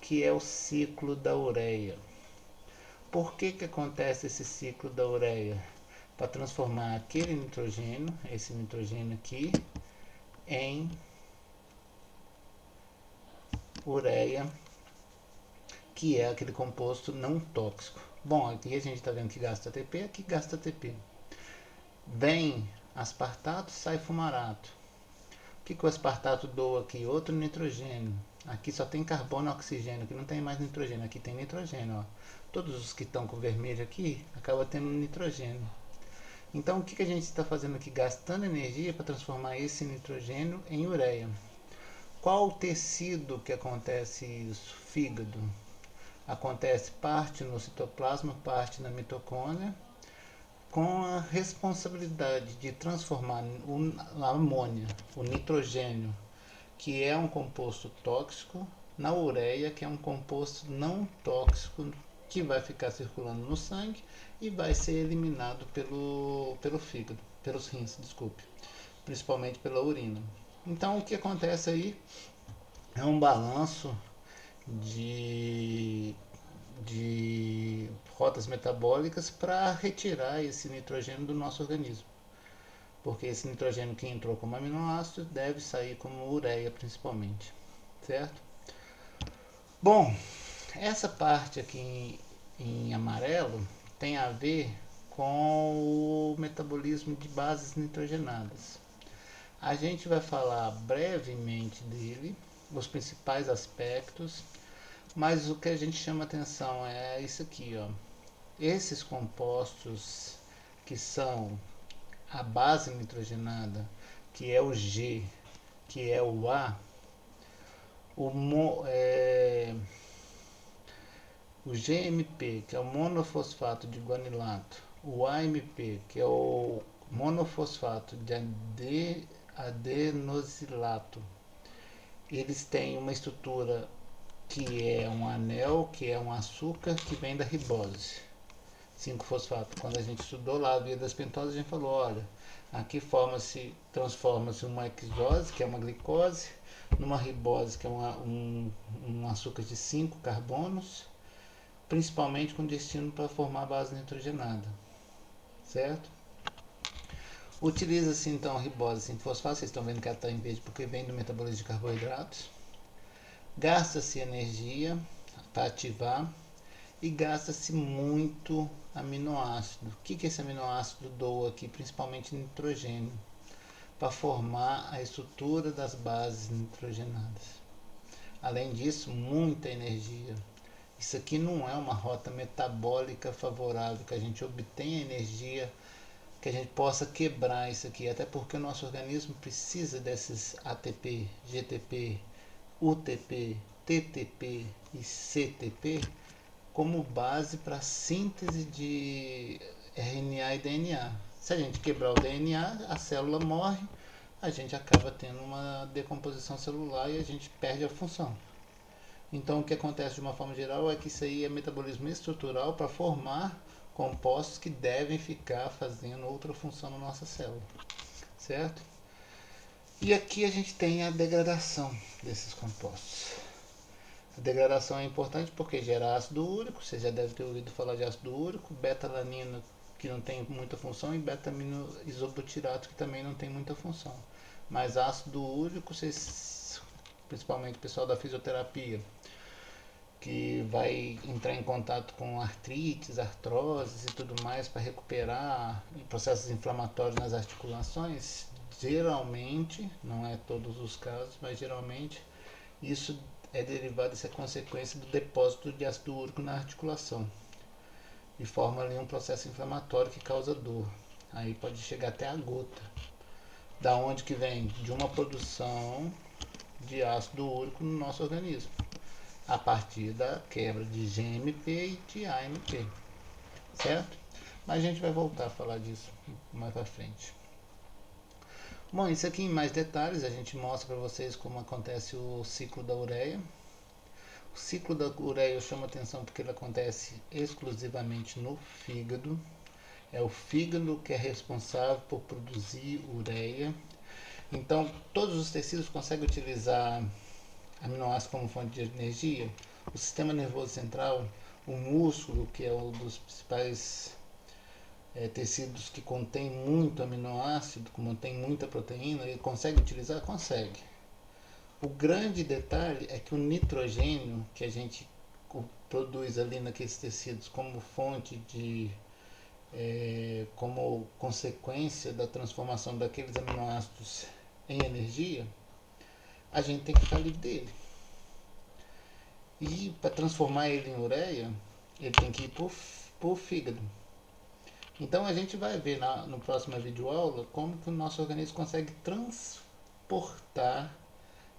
que é o ciclo da ureia. Por que acontece esse ciclo da ureia? Para transformar aquele nitrogênio, esse nitrogênio aqui, em ureia, que é aquele composto não tóxico. Bom, aqui a gente está vendo que gasta ATP, aqui gasta ATP. Vem aspartato, sai fumarato. O que o aspartato doa aqui? Outro nitrogênio. Aqui só tem carbono e oxigênio, aqui não tem mais nitrogênio, aqui tem nitrogênio. Ó. Todos os que estão com vermelho aqui, acabam tendo nitrogênio. Então o que a gente está fazendo aqui? Gastando energia para transformar esse nitrogênio em ureia. Qual o tecido que acontece isso? Fígado. Acontece parte no citoplasma, parte na mitocôndria, com a responsabilidade de transformar a amônia, o nitrogênio, que é um composto tóxico, na ureia, que é um composto não tóxico, que vai ficar circulando no sangue e vai ser eliminado pelo fígado, pelos rins, desculpe, principalmente pela urina. Então o que acontece aí é um balanço de rotas metabólicas para retirar esse nitrogênio do nosso organismo. Porque esse nitrogênio que entrou como aminoácido deve sair como ureia principalmente, certo? Bom, essa parte aqui em amarelo tem a ver com o metabolismo de bases nitrogenadas. A gente vai falar brevemente dele, os principais aspectos, mas o que a gente chama atenção é isso aqui, ó. Esses compostos que são a base nitrogenada, que é o G, que é o A, o, o GMP, que é o monofosfato de guanilato, o AMP, que é o monofosfato de adenosilato, eles têm uma estrutura que é um anel, que é um açúcar que vem da ribose, 5-fosfato. Quando a gente estudou lá a via das pentoses, a gente falou, olha, aqui transforma-se uma hexose, que é uma glicose, numa ribose, que é um açúcar de 5 carbonos, principalmente com destino para formar a base nitrogenada, certo? Utiliza-se então a ribose 5-fosfato, vocês estão vendo que ela está em verde porque vem do metabolismo de carboidratos. Gasta-se energia para ativar e gasta-se muito aminoácido. O que esse aminoácido doa aqui? Principalmente nitrogênio, para formar a estrutura das bases nitrogenadas. Além disso, muita energia. Isso aqui não é uma rota metabólica favorável, que a gente obtenha energia, que a gente possa quebrar isso aqui, até porque o nosso organismo precisa desses ATP, GTP, UTP, TTP e CTP como base para síntese de RNA e DNA. Se a gente quebrar o DNA, a célula morre, a gente acaba tendo uma decomposição celular e a gente perde a função. Então o que acontece de uma forma geral é que isso aí é metabolismo estrutural para formar compostos que devem ficar fazendo outra função na nossa célula, certo? E aqui a gente tem a degradação desses compostos. A degradação é importante porque gera ácido úrico, você já deve ter ouvido falar de ácido úrico, beta-alanina, que não tem muita função, e beta-aminoisobutirato, que também não tem muita função. Mas ácido úrico, vocês, principalmente o pessoal da fisioterapia, que vai entrar em contato com artrites, artroses e tudo mais para recuperar processos inflamatórios nas articulações, geralmente, não é todos os casos, mas geralmente isso é derivado, isso é consequência do depósito de ácido úrico na articulação e forma ali um processo inflamatório que causa dor. Aí pode chegar até a gota. Da onde que vem? De uma produção de ácido úrico no nosso organismo, a partir da quebra de GMP e de AMP, certo? Mas a gente vai voltar a falar disso mais para frente. Bom, isso aqui em mais detalhes a gente mostra para vocês como acontece o ciclo da ureia. O ciclo da ureia eu chamo atenção porque ele acontece exclusivamente no fígado. É o fígado que é responsável por produzir ureia. Então, todos os tecidos conseguem utilizar aminoácidos como fonte de energia. O sistema nervoso central, o músculo, que é um dos principais tecidos que contém muito aminoácido, que contém muita proteína, ele consegue utilizar? Consegue. O grande detalhe é que o nitrogênio que a gente produz ali naqueles tecidos como fonte de como consequência da transformação daqueles aminoácidos em energia, a gente tem que ficar livre dele. E para transformar ele em ureia, ele tem que ir para o fígado. Então a gente vai ver no próximo videoaula como que o nosso organismo consegue transportar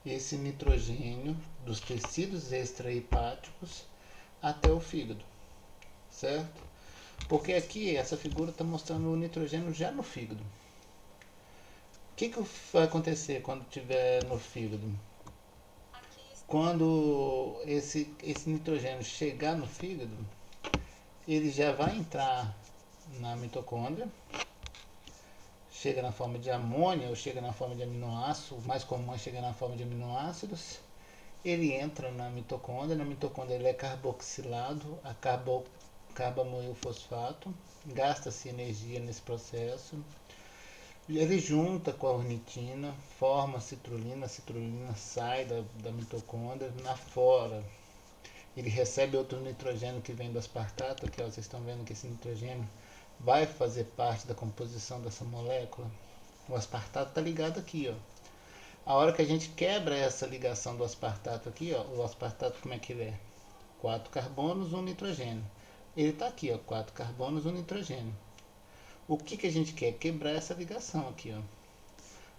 esse nitrogênio dos tecidos extrahepáticos até o fígado, certo? Porque aqui essa figura está mostrando o nitrogênio já no fígado. O que vai acontecer quando estiver no fígado? Quando esse nitrogênio chegar no fígado, ele já vai entrar na mitocôndria, chega na forma de amônia ou chega na forma de aminoácido, o mais comum é chegar na forma de aminoácidos. Ele entra na mitocôndria ele é carboxilado a carbamoil fosfato, gasta-se energia nesse processo. Ele junta com a ornitina, forma a citrulina sai da mitocôndria na fora. Ele recebe outro nitrogênio que vem do aspartato, que vocês estão vendo que esse nitrogênio vai fazer parte da composição dessa molécula. O aspartato está ligado aqui, ó. A hora que a gente quebra essa ligação do aspartato aqui, ó, o aspartato como é que ele é? 4 carbonos, 1 nitrogênio. Ele está aqui, ó, 4 carbonos, 1 nitrogênio. O que a gente quer? Quebrar essa ligação aqui, ó.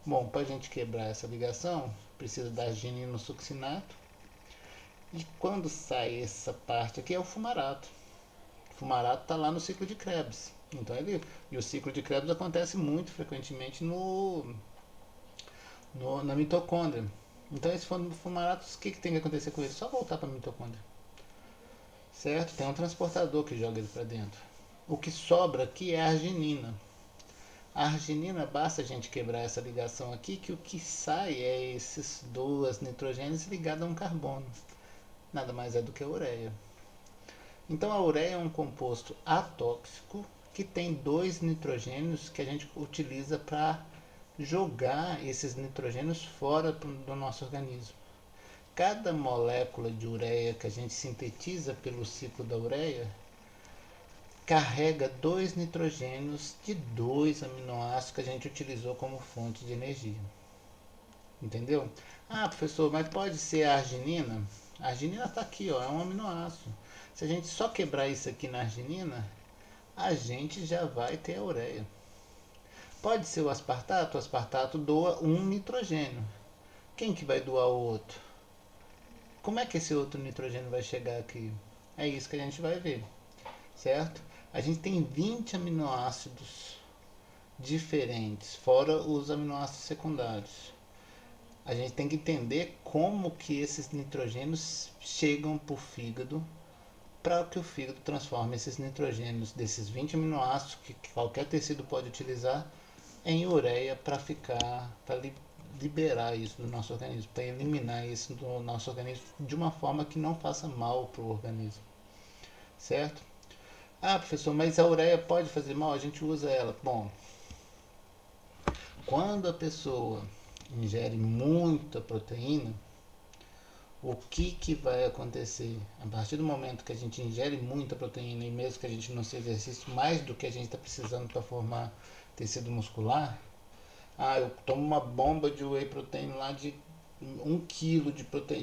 Bom, para a gente quebrar essa ligação, precisa da argininosuccinato. E quando sai essa parte aqui é o fumarato. O fumarato está lá no ciclo de Krebs. Então e o ciclo de Krebs acontece muito frequentemente na mitocôndria. Então esse fumarato, o que tem que acontecer com ele? Só voltar para a mitocôndria. Certo? Tem um transportador que joga ele para dentro. O que sobra aqui é a arginina. A arginina, basta a gente quebrar essa ligação aqui, que o que sai é esses dois nitrogênios ligados a um carbono. Nada mais é do que a ureia. Então a ureia é um composto atóxico que tem 2 nitrogênios que a gente utiliza para jogar esses nitrogênios fora do nosso organismo. Cada molécula de ureia que a gente sintetiza pelo ciclo da ureia carrega 2 nitrogênios de 2 aminoácidos que a gente utilizou como fonte de energia. Entendeu? Ah, professor, mas pode ser a arginina? A arginina está aqui, ó, é um aminoácido. Se a gente só quebrar isso aqui na arginina, a gente já vai ter a ureia. Pode ser o aspartato doa um nitrogênio. Quem que vai doar o outro? Como é que esse outro nitrogênio vai chegar aqui? É isso que a gente vai ver, certo? A gente tem 20 aminoácidos diferentes, fora os aminoácidos secundários. A gente tem que entender como que esses nitrogênios chegam para o fígado, para que o fígado transforme esses nitrogênios desses 20 aminoácidos que qualquer tecido pode utilizar em ureia para liberar isso do nosso organismo, para eliminar isso do nosso organismo de uma forma que não faça mal para o organismo, certo? Ah, professor, mas a ureia pode fazer mal? A gente usa ela. Bom, quando a pessoa ingere muita proteína, o que vai acontecer? A partir do momento que a gente ingere muita proteína e mesmo que a gente não se exercite mais do que a gente está precisando para formar tecido muscular, eu tomo uma bomba de whey protein lá de 1 kg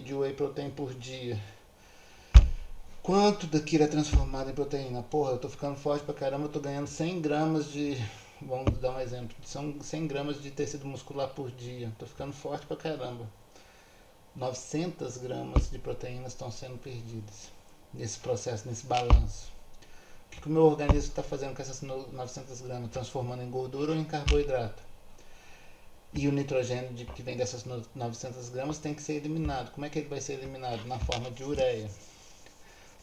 de whey protein por dia. Quanto daquilo é transformado em proteína? Porra, eu tô ficando forte pra caramba, eu tô ganhando 100 gramas de... Vamos dar um exemplo. São 100 gramas de tecido muscular por dia. Tô ficando forte pra caramba. 900 gramas de proteínas estão sendo perdidas nesse processo, nesse balanço. O que o meu organismo está fazendo com essas 900 gramas? Transformando em gordura ou em carboidrato? E o nitrogênio que vem dessas 900 gramas tem que ser eliminado. Como é que ele vai ser eliminado? Na forma de ureia.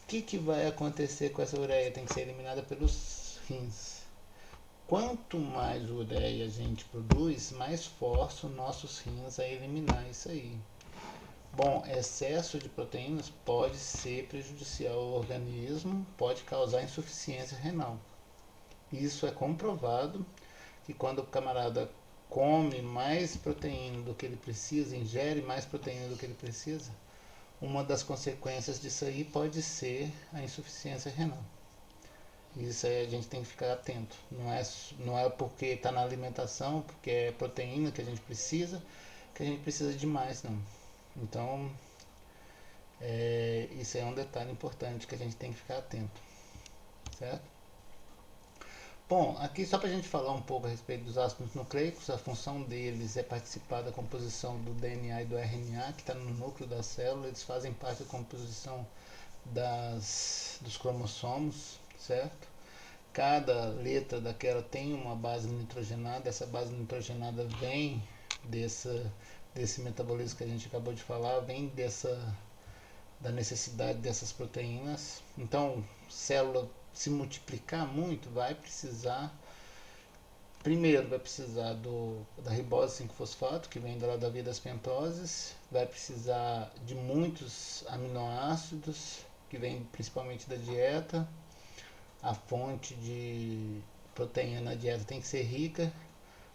O que vai acontecer com essa ureia? Tem que ser eliminada pelos rins. Quanto mais ureia a gente produz, mais força os nossos rins a eliminar isso aí. Bom, excesso de proteínas pode ser prejudicial ao organismo, pode causar insuficiência renal. Isso é comprovado que quando o camarada come mais proteína do que ele precisa, ingere mais proteína do que ele precisa, uma das consequências disso aí pode ser a insuficiência renal. Isso aí a gente tem que ficar atento. Não é porque está na alimentação, porque é proteína que a gente precisa de mais, não. Então, isso é um detalhe importante que a gente tem que ficar atento, certo? Bom, aqui só para a gente falar um pouco a respeito dos ácidos nucleicos, a função deles é participar da composição do DNA e do RNA, que está no núcleo da célula, eles fazem parte da composição dos cromossomos, certo? Cada letra daquela tem uma base nitrogenada, essa base nitrogenada vem desse metabolismo que a gente acabou de falar, vem da necessidade dessas proteínas. Então, célula se multiplicar muito vai precisar, primeiro vai precisar da ribose 5-fosfato, que vem da via das pentoses, vai precisar de muitos aminoácidos, que vem principalmente da dieta. A fonte de proteína na dieta tem que ser rica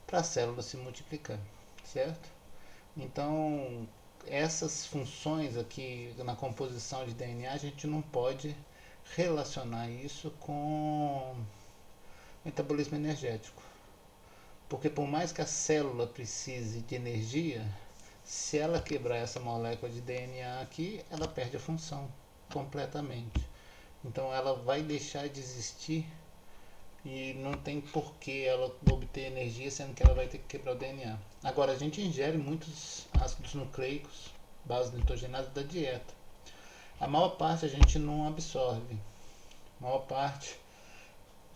para a célula se multiplicar, certo? Então, essas funções aqui na composição de DNA, a gente não pode relacionar isso com metabolismo energético. Porque por mais que a célula precise de energia, se ela quebrar essa molécula de DNA aqui, ela perde a função completamente. Então ela vai deixar de existir e não tem por que ela obter energia, sendo que ela vai ter que quebrar o DNA. Agora, a gente ingere muitos ácidos nucleicos, bases nitrogenadas da dieta. A maior parte a gente não absorve. A maior parte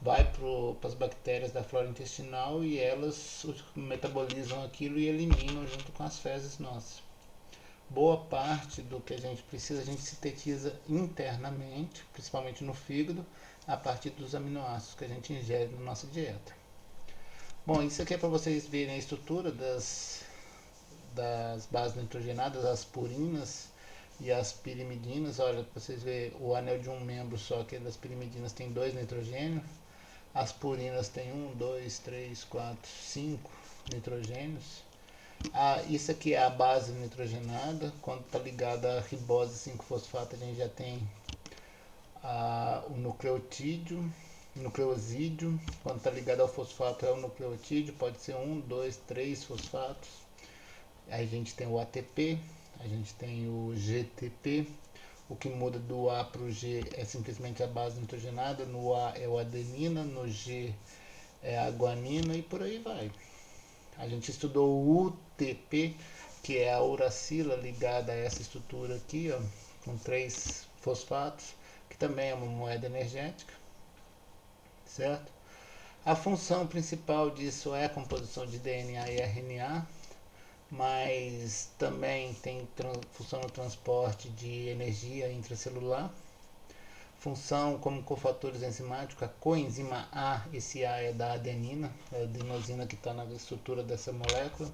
vai para as bactérias da flora intestinal e elas metabolizam aquilo e eliminam junto com as fezes nossas. Boa parte do que a gente precisa a gente sintetiza internamente, principalmente no fígado, a partir dos aminoácidos que a gente ingere na nossa dieta. Bom, isso aqui é para vocês verem a estrutura das bases nitrogenadas, as purinas e as pirimidinas. Olha, para vocês verem, o anel de um membro só, que das pirimidinas tem 2 nitrogênios, as purinas tem 1, 2, 3, 4, 5 nitrogênios. Isso aqui é a base nitrogenada. Quando está ligada a ribose 5-fosfato, a gente já tem o nucleosídeo. Quando está ligado ao fosfato, é o nucleotídeo. Pode ser 1, 2, 3 fosfatos. Aí a gente tem o ATP, a gente tem o GTP. O que muda do A para o G é simplesmente a base nitrogenada. No A é o adenina, no G é a guanina e por aí vai. A gente estudou o UTP, que é a uracila ligada a essa estrutura aqui, ó, com 3 fosfatos, que também é uma moeda energética, certo? A função principal disso é a composição de DNA e RNA, mas também tem função no transporte de energia intracelular. Função como cofatores enzimáticos, a coenzima A, esse A é da adenina, é a adenosina que está na estrutura dessa molécula.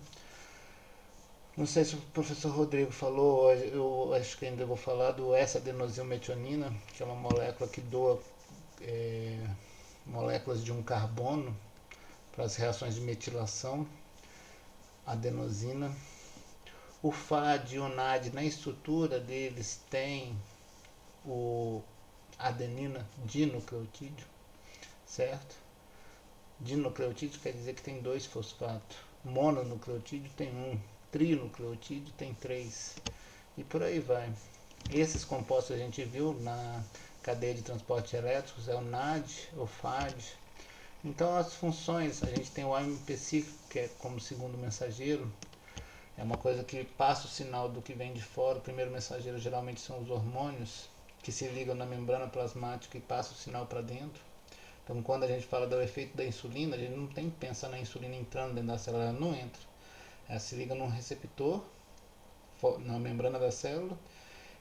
Não sei se o professor Rodrigo falou, eu acho que ainda vou falar do S-adenosilmetionina, que é uma molécula que doa moléculas de um carbono para as reações de metilação, adenosina. O FAD e o NAD, na estrutura deles, tem o adenina dinucleotídeo, certo? Dinucleotídeo quer dizer que tem 2 fosfatos. Mononucleotídeo tem 1. Trinucleotídeo tem 3. E por aí vai. Esses compostos a gente viu na cadeia de transporte elétricos, é o NAD, o FAD. Então as funções, a gente tem o AMP5, que é como segundo mensageiro, é uma coisa que passa o sinal do que vem de fora. O primeiro mensageiro geralmente são os hormônios, que se ligam na membrana plasmática e passam o sinal para dentro. Então quando a gente fala do efeito da insulina, a gente não tem que pensar na insulina entrando dentro da célula, ela não entra. Ela se liga num receptor na membrana da célula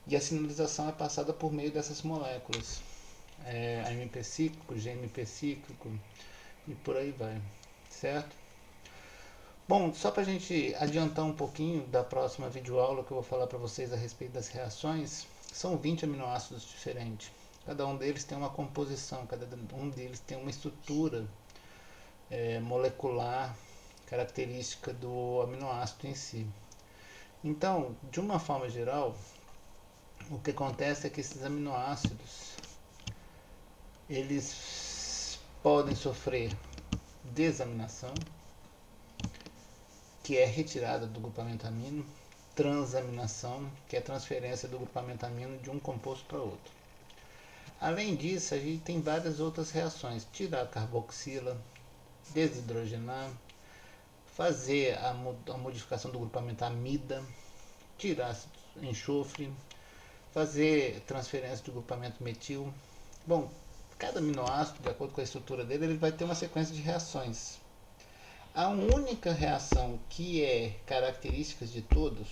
e a sinalização é passada por meio dessas moléculas. AMP cíclico, GMP cíclico e por aí vai, certo? Bom, só para a gente adiantar um pouquinho da próxima videoaula que eu vou falar para vocês a respeito das reações, são 20 aminoácidos diferentes. Cada um deles tem uma composição, cada um deles tem uma estrutura molecular característica do aminoácido em si. Então, de uma forma geral, o que acontece é que esses aminoácidos eles podem sofrer desaminação, que é retirada do grupamento amino, transaminação, que é transferência do grupamento amino de um composto para outro. Além disso, a gente tem várias outras reações: tirar a carboxila, desidrogenar, fazer a modificação do grupamento amida, tirar enxofre, fazer transferência do grupamento metil. Bom, cada aminoácido, de acordo com a estrutura dele, ele vai ter uma sequência de reações. A única reação que é característica de todos,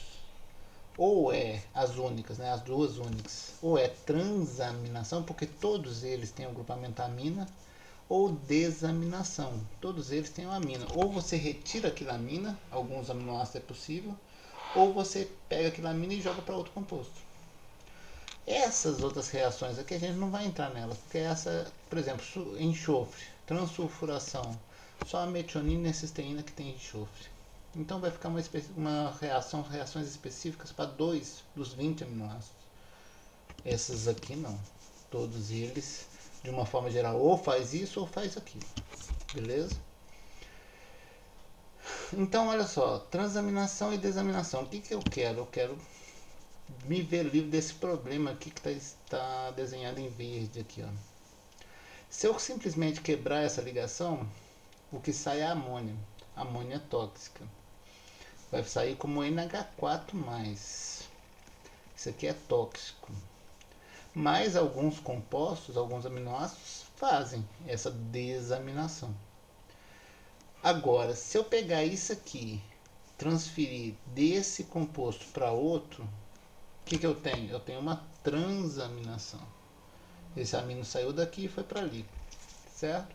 ou é as únicas, né, as duas únicas, ou é transaminação, porque todos eles têm o grupamento amina, ou desaminação, todos eles têm uma amina. Ou você retira aquela amina, alguns aminoácidos é possível, ou você pega aquela amina e joga para outro composto. Essas outras reações aqui a gente não vai entrar nelas, porque essa, por exemplo, enxofre, transsulfuração, só a metionina e a cisteína que tem enxofre. Então vai ficar reações específicas para 2 dos 20 aminoácidos. Essas aqui não. Todos eles, de uma forma geral, ou faz isso ou faz aquilo. Beleza? Então, olha só, transaminação e desaminação. O que eu quero? Eu quero me ver livre desse problema aqui que está desenhado em verde aqui, ó. Se eu simplesmente quebrar essa ligação, o que sai é a amônia. Amônia tóxica. Vai sair como NH4+. Isso aqui é tóxico. Mas alguns compostos, alguns aminoácidos, fazem essa desaminação. Agora, se eu pegar isso aqui, transferir desse composto para outro, o que eu tenho? Eu tenho uma transaminação. Esse amino saiu daqui e foi para ali, certo?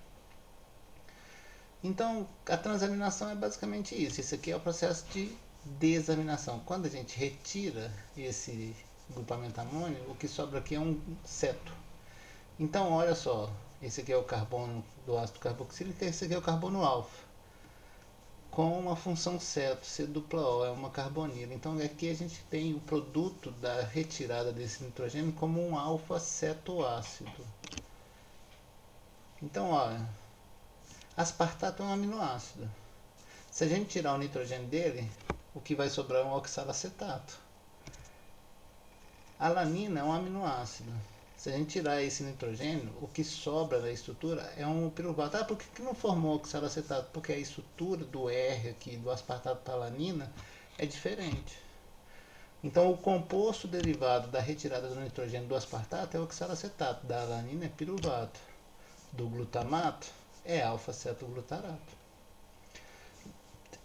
Então, a transaminação é basicamente isso. Esse aqui é o processo de desaminação. Quando a gente retira esse grupamento amônio, o que sobra aqui é um ceto. Então, olha só, esse aqui é o carbono do ácido carboxílico, esse aqui é o carbono alfa, com uma função ceto, C dupla O, é uma carbonila. Então, aqui a gente tem o produto da retirada desse nitrogênio como um alfa-cetoácido. Então, olha, aspartato é um aminoácido. Se a gente tirar o nitrogênio dele, o que vai sobrar é um oxalacetato. Alanina é um aminoácido. Se a gente tirar esse nitrogênio, o que sobra da estrutura é um piruvato. Ah, por que não formou oxalacetato? Porque a estrutura do R aqui, do aspartato para alanina, é diferente. Então, o composto derivado da retirada do nitrogênio do aspartato é oxalacetato, da alanina é piruvato, do glutamato é alfa-cetoglutarato.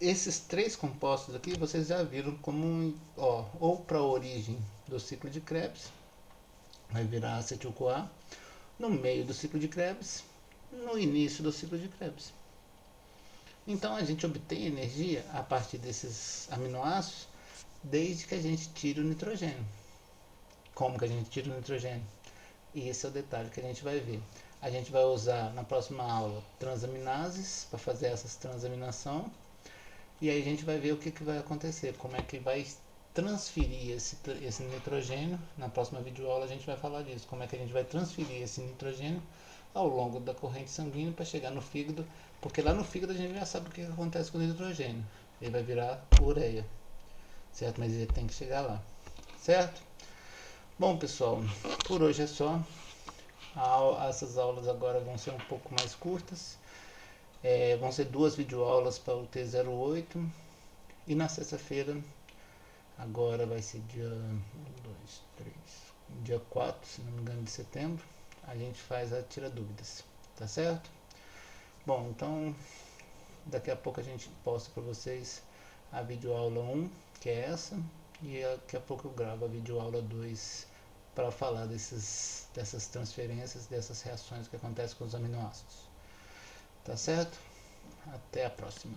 Esses três compostos aqui vocês já viram como ou para a origem do ciclo de Krebs, vai virar acetil-CoA, no meio do ciclo de Krebs, no início do ciclo de Krebs. Então a gente obtém energia a partir desses aminoácidos desde que a gente tire o nitrogênio. Como que a gente tira o nitrogênio? E esse é o detalhe que a gente vai ver. A gente vai usar na próxima aula transaminases para fazer essas transaminação. E aí a gente vai ver o que vai acontecer, como é que vai transferir esse nitrogênio. Na próxima videoaula a gente vai falar disso, como é que a gente vai transferir esse nitrogênio ao longo da corrente sanguínea para chegar no fígado, porque lá no fígado a gente já sabe o que acontece com o nitrogênio. Ele vai virar ureia, certo? Mas ele tem que chegar lá, certo? Bom, pessoal, por hoje é só. Essas aulas agora vão ser um pouco mais curtas. Vão ser 2 videoaulas para o T08. E na sexta-feira, agora vai ser dia 1, 2, 3, dia 4, se não me engano, de setembro, a gente faz a tira dúvidas, tá certo? Bom, então daqui a pouco a gente posta para vocês a videoaula 1, que é essa, e daqui a pouco eu gravo a videoaula 2 para falar dessas transferências, dessas reações que acontecem com os aminoácidos. Tá certo? Até a próxima.